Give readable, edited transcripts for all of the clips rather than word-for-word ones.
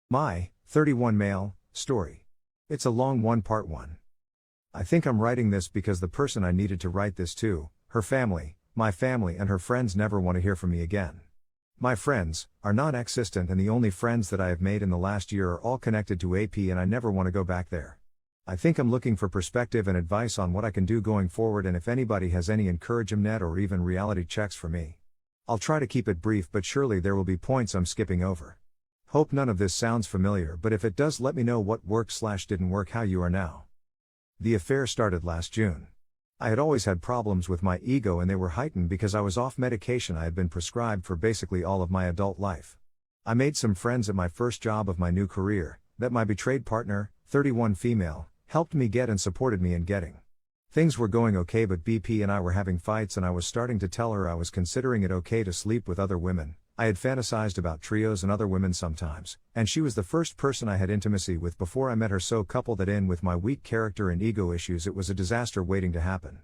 My 31 male story. It's a long one, part 1. I think I'm writing this because the person I needed to write this to, her family, my family and her friends never want to hear from me again. My friends are non-existent and the only friends that I have made in the last year are all connected to AP and I never want to go back there. I think I'm looking for perspective and advice on what I can do going forward and if anybody has any encouragement or even reality checks for me. I'll try to keep it brief but surely there will be points I'm skipping over. Hope none of this sounds familiar but if it does let me know what worked/didn't work how you are now. The affair started last June. I had always had problems with my ego and they were heightened because I was off medication I had been prescribed for basically all of my adult life. I made some friends at my first job of my new career, that my betrayed partner, 31 female, helped me get and supported me in getting. Things were going okay but BP and I were having fights and I was starting to tell her I was considering it okay to sleep with other women. I had fantasized about trios and other women sometimes, and she was the first person I had intimacy with before I met her, so couple that in with my weak character and ego issues it was a disaster waiting to happen.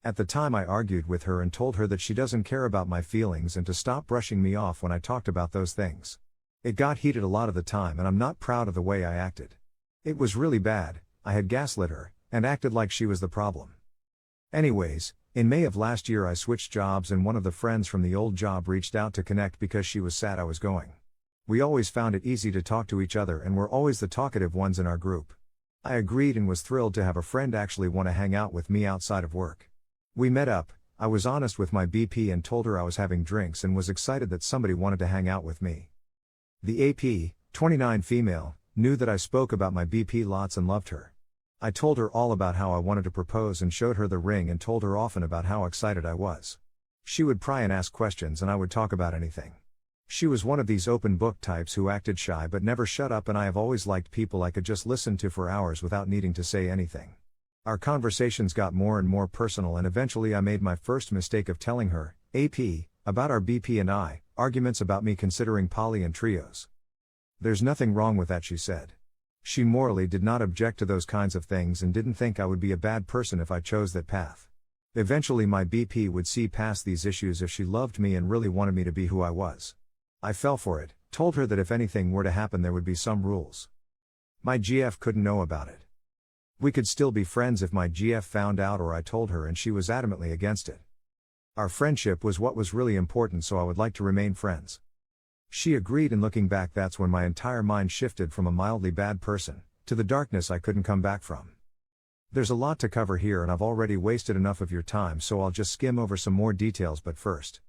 At the time I argued with her and told her that she doesn't care about my feelings and to stop brushing me off when I talked about those things. It got heated a lot of the time and I'm not proud of the way I acted. It was really bad, I had gaslit her, and acted like she was the problem. Anyways, in May of last year I switched jobs and one of the friends from the old job reached out to connect because she was sad I was going. We always found it easy to talk to each other and were always the talkative ones in our group. I agreed and was thrilled to have a friend actually want to hang out with me outside of work. We met up, I was honest with my BP and told her I was having drinks and was excited that somebody wanted to hang out with me. The AP, 29 female, knew that I spoke about my BP lots and loved her. I told her all about how I wanted to propose and showed her the ring and told her often about how excited I was. She would pry and ask questions and I would talk about anything. She was one of these open book types who acted shy but never shut up, and I have always liked people I could just listen to for hours without needing to say anything. Our conversations got more and more personal and eventually I made my first mistake of telling her, AP, about our BP and I, arguments about me considering poly and trios. There's nothing wrong with that, she said. She morally did not object to those kinds of things and didn't think I would be a bad person if I chose that path. Eventually my BP would see past these issues if she loved me and really wanted me to be who I was. I fell for it, told her that if anything were to happen there would be some rules. My GF couldn't know about it. We could still be friends if my GF found out, or I told her and she was adamantly against it. Our friendship was what was really important, so I would like to remain friends. She agreed, and looking back that's when my entire mind shifted from a mildly bad person to the darkness I couldn't come back from. There's a lot to cover here and I've already wasted enough of your time, so I'll just skim over some more details, but first,